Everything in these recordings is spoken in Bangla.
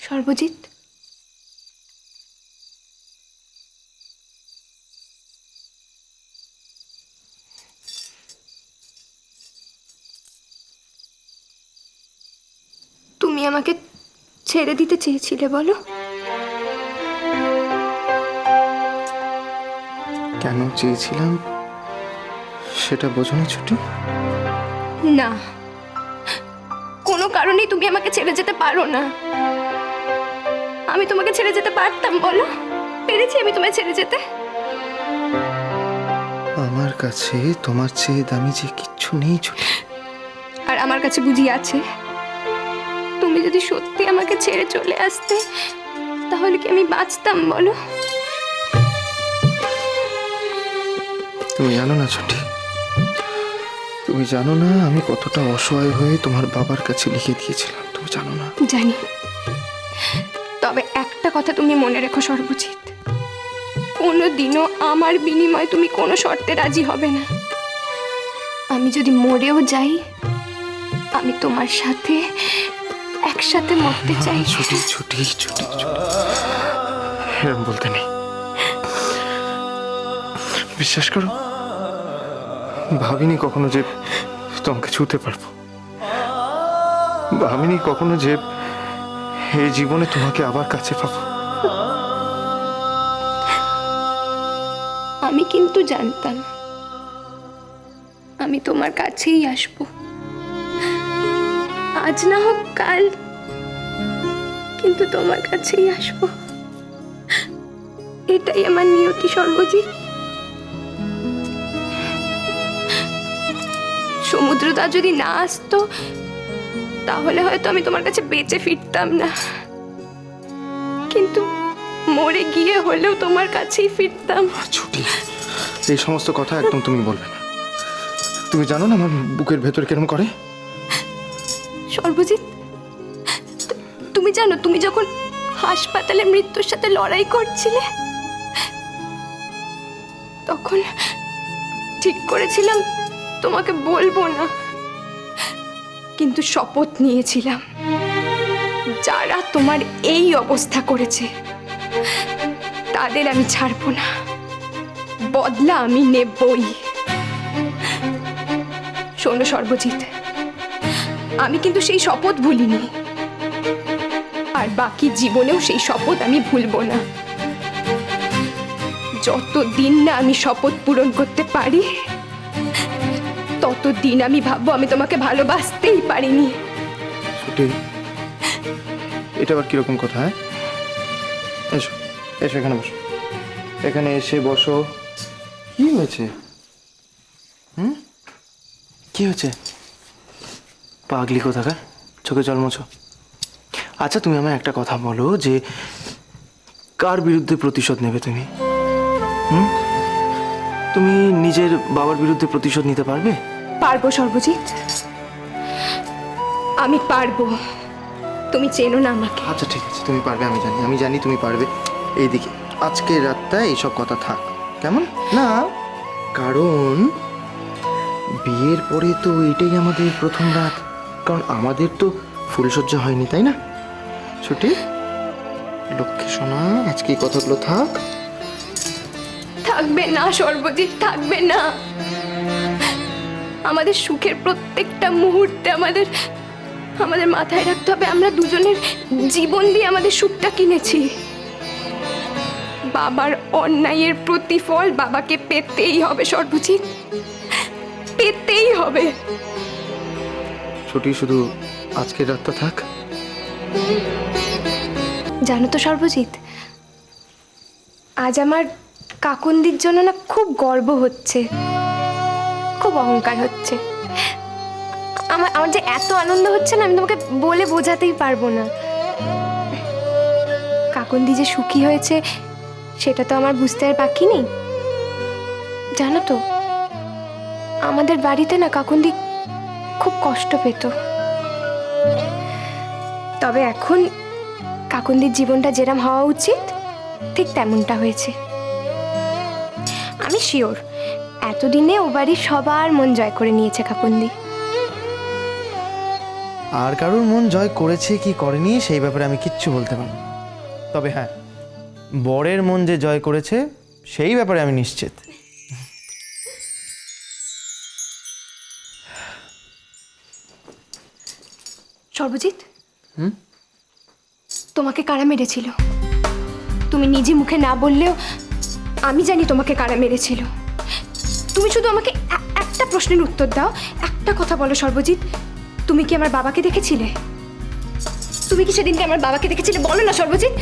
সর্বজিৎ, তুমি আমাকে ছেড়ে দিতে চেয়েছিলে, বলো? কেন চেয়েছিলাম সেটা বোঝনি ছুটি? না, কোনো কারণেই তুমি আমাকে ছেড়ে যেতে পারো না। আমি তোমাকে ছেড়ে যেতে পারতাম, বলো? পেরেছি আমি তোমায় ছেড়ে যেতে? আমার কাছে তোমার চেয়ে দামি যে কিচ্ছু নেই ছুটি। আর আমার কাছে বুঝি আছে। তুমি যদি সত্যি আমাকে ছেড়ে চলে আসতে, তাহলে কি আমি বাঁচতাম, বলো? তুমি জানো না ছুটি, তুমি জানো না আমি কতটা অসহায় হয়ে তোমার বাবার কাছে লিখে দিয়েছিলাম, তুমি জানো না? জানি। তবে একটা কথা তুমি মনে রেখো সর্বজিৎ, কোনোদিনও আমার বিনিময়ে তুমি কোনো শর্তে রাজি হবে না। আমি যদি মরেও যাই, আমি তোমার সাথে একসাথে মরতে চাই। ছুটি ছুটি ছুটি ছুটি, এরকম বলতে নেই। বিশ্বাস করো, ভাবিনি কখনো যে তোমাকে ছুঁতে পারবো। ভাবিনি কখনো যে এই জীবনে তোমাকে আবার কাছে পাবো। আমি কিন্তু জানতাম আমি তোমার কাছেই আসবো, আজ না হোক কাল, কিন্তু তোমার কাছেই আসবো। এটাই আমার নিয়তি সর্বজিৎ। সমুদ্রদা যদি না আসতো, তাহলে হয়তো আমি তোমার কাছে বেঁচে ফিরতাম না, কিন্তু মরে গিয়ে হলেও তোমার কাছেই ফিরতাম। ছুটি, এই সমস্ত কথা একদম তুমি বলবে না। তুমি জানো না আমার বুকের ভেতর কেরম করে? সর্বজিৎ, তুমি জানো, তুমি যখন হাসপাতালে মৃত্যুর সাথে লড়াই করছিলে, তখন ঠিক করেছিলাম তোমাকে বলবো না, কিন্তু শপথ নিয়েছিলাম যারা তোমার এই অবস্থা করেছে তাদের আমি ছাড়বো না, বদলা আমি নেবই। শোনো সর্বজিৎ, আমি কিন্তু সেই শপথ ভুলিনি, আর বাকি জীবনেও সেই শপথ আমি ভুলবো না। যতদিন না আমি শপথ পূরণ করতে পারি, ততদিন আমি ভাববো আমি তোমাকে ভালোবাসতেই পারিনি। ছুটি, এটা আবার কিরকম কথা? হ্যাঁ, এসো এসো, এখানে বসো, এখানে এসে বসো। কি হয়েছে? কি হয়েছে? পাগলি কোথাকার, চোখে জল মোছো। আচ্ছা তুমি আমায় একটা কথা বলো, যে কার বিরুদ্ধে প্রতিশোধ নেবে তুমি? তুমি নিজের বাবার বিরুদ্ধে প্রতিশোধ নিতে পারবে? পারবো সর্বজিৎ, আমি পারবো। তুমি চেনো না আমাকে। আচ্ছা ঠিক আছে, তুমি পারবে, আমি জানি তুমি পারবে। এইদিকে আজকে রাতটা এইসব কথা থাক, কেমন? না, কারণ বিয়ের পরে তো এটাই আমাদের প্রথম রাত, কারণ আমাদের তো ফুলসজ্জা হয়নি, তাই না ছুটি? লক্ষ্মী সোনা, আজকে এই কথাগুলো থাক। থাকবে না সর্বজিৎ, থাকবে না। আমাদের সুখের প্রত্যেকটা মুহূর্তে আমাদের আমাদের মাথায় রাখতে হবে আমরা দুজনের জীবন দিয়ে আমাদের সুখটা কিনেছি। বাবার অন্যায়ের প্রতিফল বাবাকে পেতেই হবে সর্বজিৎ, পেতেই হবে। ছুটি, শুধু আজকের রাতটা থাক। জানো তো সর্বজিৎ, আজ আমার কাকুন্দির জন্য না খুব গর্ব হচ্ছে, খুব অহংকার হচ্ছে। আমার আমার যে এত আনন্দ হচ্ছে না, আমি তোমাকে বলে বোঝাতেই পারবো না। কাকুন্দি যে সুখী হয়েছে সেটা তো আমার বুঝতে আর বাকি নেই। জানো তো, আমাদের বাড়িতে না কাকুন্দি খুব কষ্ট পেত, তবে এখন কাকুন্দির জীবনটা যেরম হওয়া উচিত ঠিক তেমনটা হয়েছে। আমি শিওর এতদিনে ও বাড়ির সবার মন জয় করে নিয়েছে কাকুন্দি। আর কারোর মন জয় করেছে কি করেনি সেই ব্যাপারে আমি কিচ্ছু বলতে পারবো না। তবে হ্যাঁ, বরের মন যে জয় করেছে সেই ব্যাপারে আমি নিশ্চিত। সর্বজিৎ, তোমাকে কারা মেরেছিল? তুমি নিজে মুখে না বললেও আমি জানি তোমাকে কারা মেরেছিল। তুমি শুধু আমাকে একটা প্রশ্নের উত্তর দাও, একটা কথা বলো সর্বজিৎ, তুমি কি আমার বাবাকে দেখেছিলে? তুমি কি সেদিনকে আমার বাবাকে দেখেছিলে? বলো না সর্বজিৎ।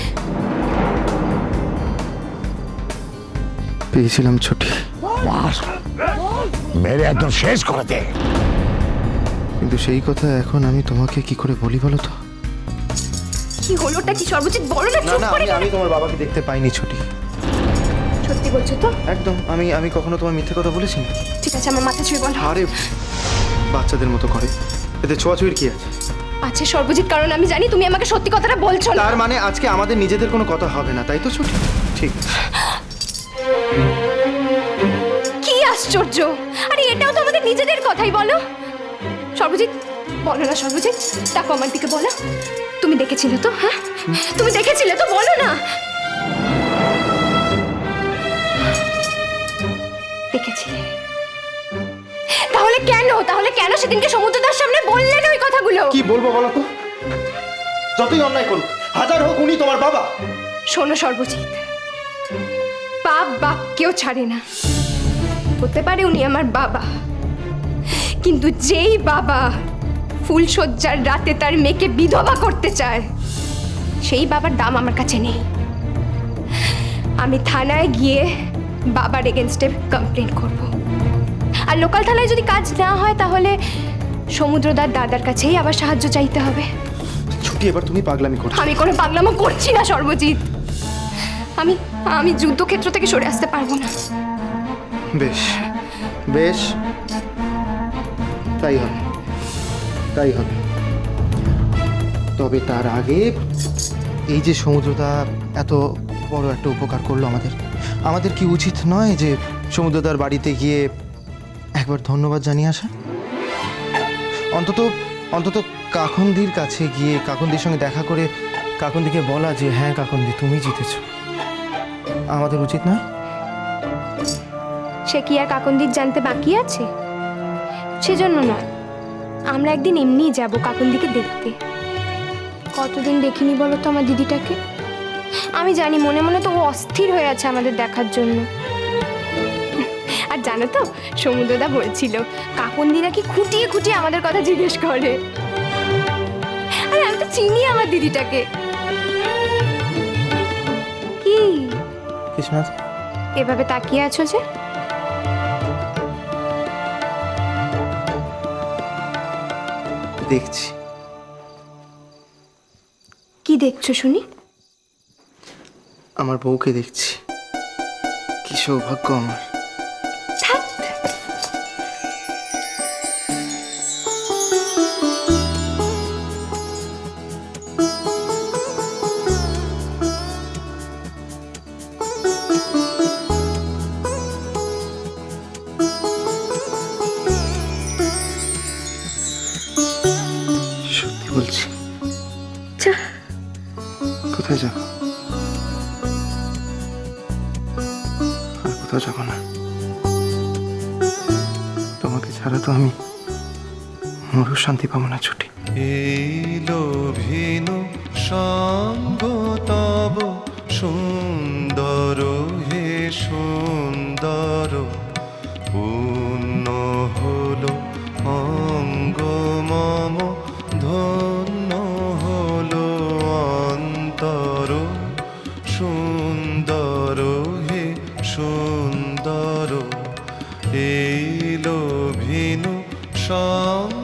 পেয়েছিলাম ছুটি, মেরে একদম শেষ করে দে। কিন্তু সেই কথা এখন আমি তোমাকে কি করে বলি বলো তো? কি হলোটা কি সর্বজিৎ, বলো না। না চুপ না, করে আমি তোমার বাবাকে দেখতে পাইনি ছুটি। সত্যি বলছো তো? একদম। আমি কখনো তোমার মিথ্যে কথা বলেছি না। ঠিক আছে, আমার মাথা ছুঁয়ে বলো। আরে বাচ্চাদের মতো করে, এতে ছোঁয়াছুঁয়ির কি আছে? আছে সর্বজিৎ, কারণ আমি জানি তুমি আমাকে সত্যি কথাটা বলছো না। তার মানে আজকে আমাদের নিজেদের কোনো কথা হবে না, তাই তো ছুটি? ঠিক। কি আশ্চর্য! আরে এটাও তো আমাদের নিজেদের কথাই। বলো সর্বজিৎ, বলো না সর্বজিৎ, ডাকো আমার দিকে, বলো তুমি দেখেছিলে তো? হ্যাঁ, তুমি দেখেছিলে তো? বলো না। দেখেছিলে? তাহলে কেন সেদিনকে সমুদ্রদার সামনে বললে না ওই কথাগুলো? কি বলবো বলো তো? যতই অন্যায় করুক, হাজার হোক, উনি তোমার বাবা। শোনো সর্বজিৎ, বাপ বাপকেও ছাড়ে না। হতে পারে উনি আমার বাবা, কিন্তু যেই বাবা ফুলশয্যার রাতে তার মেয়েকে বিধবা করতে চায়, সেই বাবার দাম আমার কাছে নেই। আমি থানায় গিয়ে বাবার এগেনস্টে কমপ্লেন করব। আর লোকাল থানায় যদি কাজ না হয় তাহলে সমুদ্রদার দাদার কাছেই আবার সাহায্য চাইতে হবে। ছুটি, এবার তুমি পাগলামি করছো। আমি কোনো পাগলামো করছি না সর্বজিৎ। আমি যুদ্ধক্ষেত্র থেকে সরে আসতে পারবো না। বেশ বেশ, তাই হবে, তাই হবে। তবে তার আগে এই যে সমুদ্রদা এত বড় একটা উপকার করলো আমাদের কি উচিত নয় যে সমুদ্রদার বাড়িতে গিয়ে একবার ধন্যবাদ জানিয়ে আসা? অন্তত কাকন্দির কাছে গিয়ে কাকন্দির সঙ্গে দেখা করে কাকন্দিকে বলা যে হ্যাঁ কাকন্দি, তুমি জিতেছ। আমাদের উচিত নয়? সে কি আর কাকন্দির জানতে বাকি আছে? সেজন্য নয়, আমরা একদিন এমনিই যাব কাকন্দিকে দেখতে। কতদিন দেখিনি বলো তো আমার দিদিটাকে? আমি জানি মনে মনে তো ও অস্থির হয়ে আছে আমাদের দেখার জন্য। আর জানো তো, সমুদ্রদা বলছিল কাকন্দি নাকি খুঁটিয়ে খুঁটিয়ে আমাদের কথা জিজ্ঞেস করে। আরে আমি তো চিনি আমার দিদিটাকে। কি কৃষ্ণনাথ, এভাবে তাকিয়ে আছো যে? দেখছি। কি দেখছো শুনি? আমার বউকে দেখছি। কি সৌভাগ্য আমার। থাক। সত্যি বলছি। যা। কোথায় যাবো? আর কোথাও যাবো না। তোমাকে ছাড়া তো আমি মরু শান্তি পাবো না ছুটি। এই লোভিনু সঙ্গ তব সুন্দর হে সুন্দর, পূর্ণ হলো অঙ্গ মম, ধন্য হলো অন্তর, সুন্দর হে সুন্দর। এই লোভিনু সঙ্গ